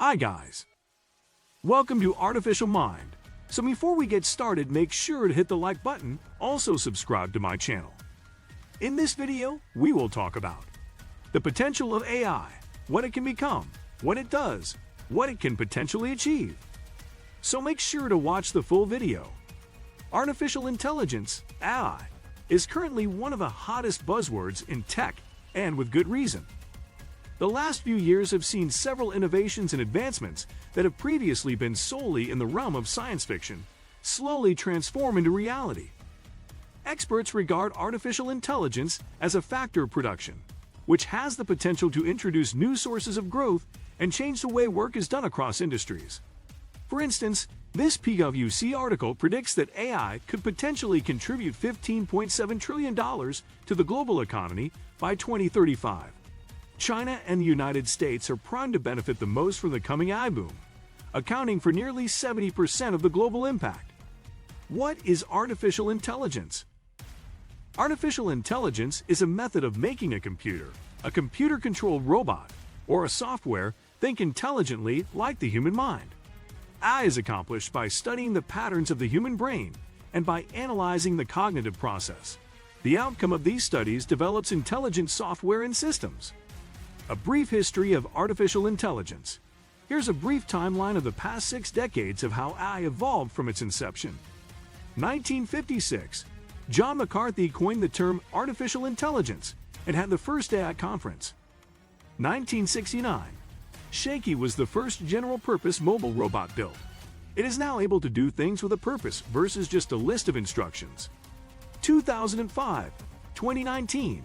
Hi guys, welcome to Artificial Mind. So before we get started, make sure to hit the like button, also subscribe to my channel. In this video, we will talk about the potential of AI, what it can become, what it does, what it can potentially achieve. So make sure to watch the full video. Artificial intelligence, AI, is currently one of the hottest buzzwords in tech, and with good reason. The last few years have seen several innovations and advancements that have previously been solely in the realm of science fiction slowly transform into reality. Experts regard artificial intelligence as a factor of production, which has the potential to introduce new sources of growth and change the way work is done across industries. For instance, this PwC article predicts that AI could potentially contribute $15.7 trillion to the global economy by 2035. China and the United States are primed to benefit the most from the coming AI boom, accounting for nearly 70% of the global impact. What is artificial intelligence? Artificial intelligence is a method of making a computer-controlled robot, or a software, think intelligently like the human mind. AI is accomplished by studying the patterns of the human brain and by analyzing the cognitive process. The outcome of these studies develops intelligent software and systems. A brief history of artificial intelligence. Here's a brief timeline of the past 6 decades of how AI evolved from its inception. 1956, John McCarthy coined the term artificial intelligence and had the first AI conference. 1969, Shaky was the first general-purpose mobile robot built. It is now able to do things with a purpose versus just a list of instructions. 2005, 2019.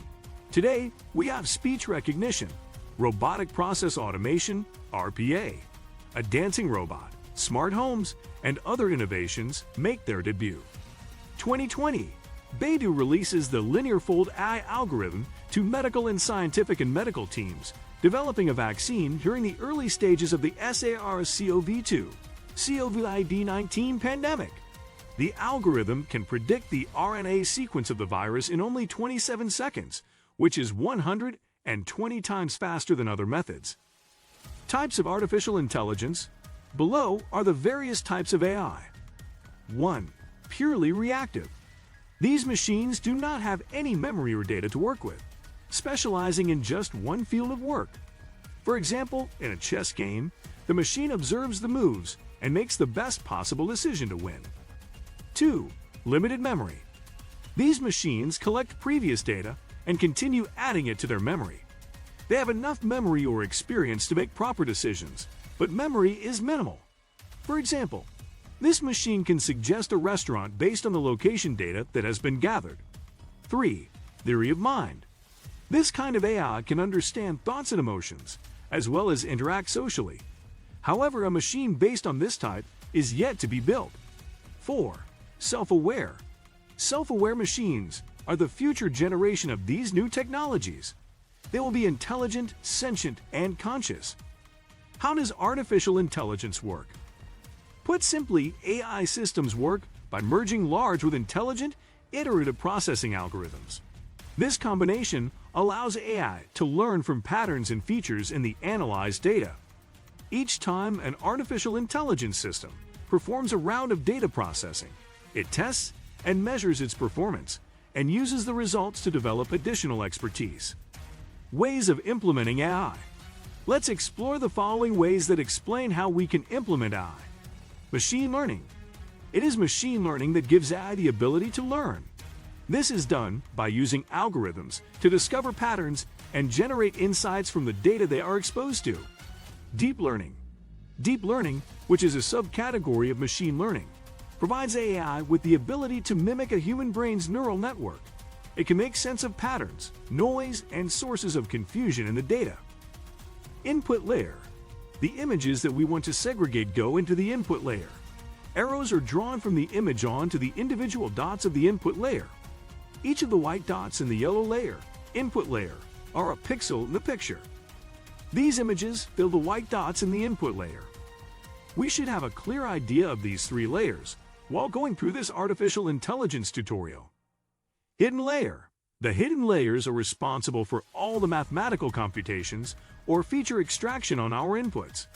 Today, we have speech recognition, robotic process automation, RPA, a dancing robot, smart homes, and other innovations make their debut. 2020, Baidu releases the linear fold AI algorithm to medical and scientific and medical teams, developing a vaccine during the early stages of the SARS-CoV-2, COVID-19 pandemic. The algorithm can predict the RNA sequence of the virus in only 27 seconds, which is 120 times faster than other methods. Types of artificial intelligence. Below are the various types of AI. 1. Purely reactive. These machines do not have any memory or data to work with, specializing in just one field of work. For example, in a chess game, the machine observes the moves and makes the best possible decision to win. 2. Limited memory. These machines collect previous data and continue adding it to their memory. They have enough memory or experience to make proper decisions, but memory is minimal. For example, this machine can suggest a restaurant based on the location data that has been gathered. 3. Theory of mind. This kind of AI can understand thoughts and emotions, as well as interact socially. However, a machine based on this type is yet to be built. 4. Self-aware. Self-aware machines are the future generation of these new technologies. They will be intelligent, sentient, and conscious. How does artificial intelligence work? Put simply, AI systems work by merging large with intelligent, iterative processing algorithms. This combination allows AI to learn from patterns and features in the analyzed data. Each time an artificial intelligence system performs a round of data processing, it tests and measures its performance and uses the results to develop additional expertise. Ways of implementing AI. Let's explore the following ways that explain how we can implement AI. Machine learning. It is machine learning that gives AI the ability to learn. This is done by using algorithms to discover patterns and generate insights from the data they are exposed to. Deep learning. Deep learning, which is a subcategory of machine learning, provides AI with the ability to mimic a human brain's neural network. It can make sense of patterns, noise, and sources of confusion in the data. Input layer. The images that we want to segregate go into the input layer. Arrows are drawn from the image onto the individual dots of the input layer. Each of the white dots in the yellow layer, input layer, are a pixel in the picture. These images fill the white dots in the input layer. We should have a clear idea of these 3 layers while going through this artificial intelligence tutorial. Hidden layer. The hidden layers are responsible for all the mathematical computations or feature extraction on our inputs.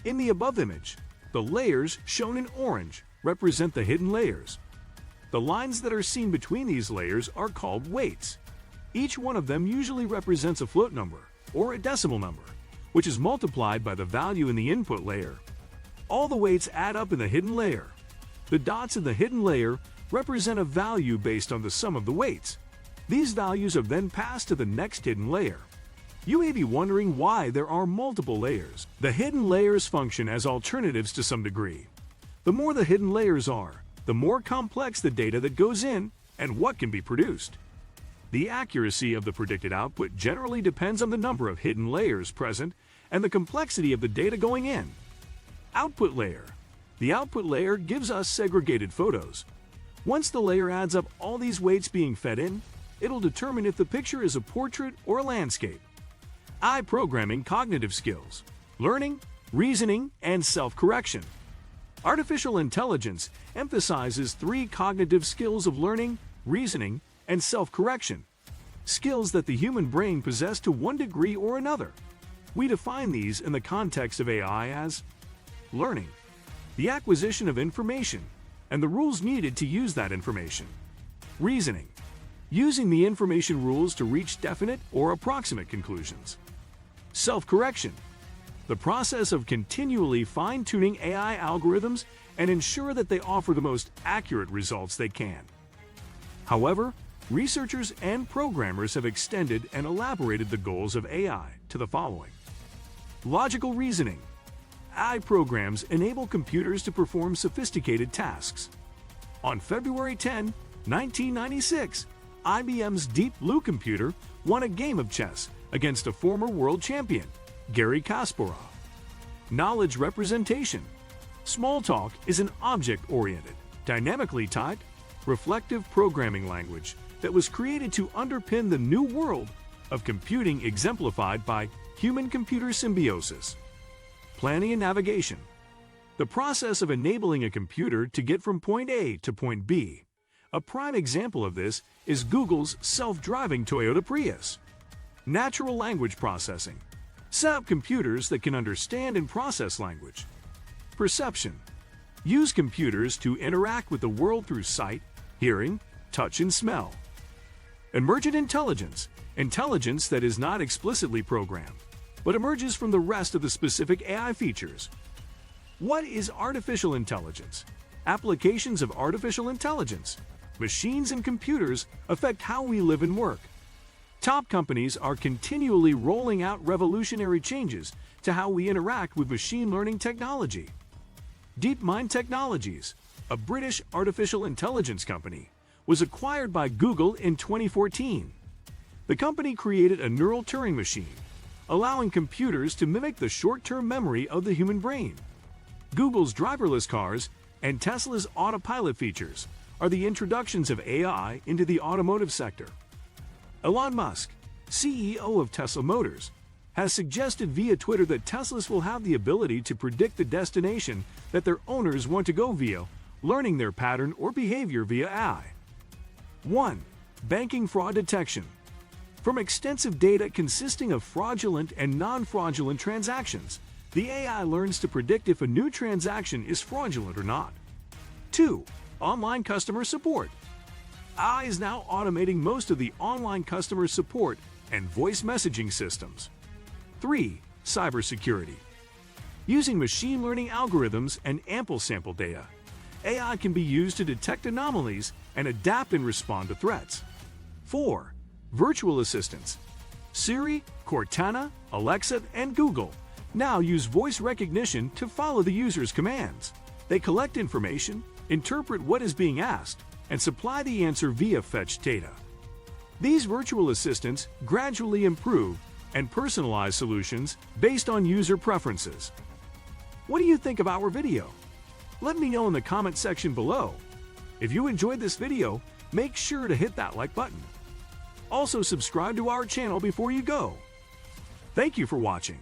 In the above image, the layers shown in orange represent the hidden layers. The lines that are seen between these layers are called weights. Each one of them usually represents a float number, or a decimal number, which is multiplied by the value in the input layer. All the weights add up in the hidden layer. The dots in the hidden layer represent a value based on the sum of the weights. These values are then passed to the next hidden layer. You may be wondering why there are multiple layers. The hidden layers function as alternatives to some degree. The more the hidden layers are, the more complex the data that goes in and what can be produced. The accuracy of the predicted output generally depends on the number of hidden layers present and the complexity of the data going in. Output layer. The output layer gives us segregated photos. Once the layer adds up all these weights being fed in, it'll determine if the picture is a portrait or a landscape. AI programming cognitive skills, learning, reasoning, and self-correction. Artificial intelligence emphasizes 3 cognitive skills of learning, reasoning, and self-correction, skills that the human brain possesses to one degree or another. We define these in the context of AI as learning, the acquisition of information, and the rules needed to use that information. Reasoning, using the information rules to reach definite or approximate conclusions. Self-correction, the process of continually fine-tuning AI algorithms and ensure that they offer the most accurate results they can. However, researchers and programmers have extended and elaborated the goals of AI to the following. Logical reasoning. AI programs enable computers to perform sophisticated tasks. On February 10, 1996, IBM's Deep Blue computer won a game of chess against a former world champion, Garry Kasparov. Knowledge representation. Smalltalk is an object-oriented, dynamically typed, reflective programming language that was created to underpin the new world of computing exemplified by human-computer symbiosis. Planning and navigation. The process of enabling a computer to get from point A to point B. A prime example of this is Google's self-driving Toyota Prius. Natural language processing. Set up computers that can understand and process language. Perception. Use computers to interact with the world through sight, hearing, touch, and smell. Emergent intelligence. Intelligence that is not explicitly programmed, but emerges from the rest of the specific AI features. What is artificial intelligence? Applications of artificial intelligence. Machines and computers affect how we live and work. Top companies are continually rolling out revolutionary changes to how we interact with machine learning technology. DeepMind Technologies, a British artificial intelligence company, was acquired by Google in 2014. The company created a neural Turing machine, allowing computers to mimic the short-term memory of the human brain. Google's driverless cars and Tesla's autopilot features are the introductions of AI into the automotive sector. Elon Musk, CEO of Tesla Motors, has suggested via Twitter that Teslas will have the ability to predict the destination that their owners want to go via, learning their pattern or behavior via AI. 1. Banking fraud detection. From extensive data consisting of fraudulent and non-fraudulent transactions, the AI learns to predict if a new transaction is fraudulent or not. 2. Online customer support. AI is now automating most of the online customer support and voice messaging systems. 3. Cybersecurity. Using machine learning algorithms and ample sample data, AI can be used to detect anomalies and adapt and respond to threats. 4. Virtual assistants. Siri, Cortana, Alexa, and Google now use voice recognition to follow the user's commands. They collect information, interpret what is being asked, and supply the answer via fetched data. These virtual assistants gradually improve and personalize solutions based on user preferences. What do you think of our video? Let me know in the comment section below. If you enjoyed this video, make sure to hit that like button. Also subscribe to our channel before you go. Thank you for watching.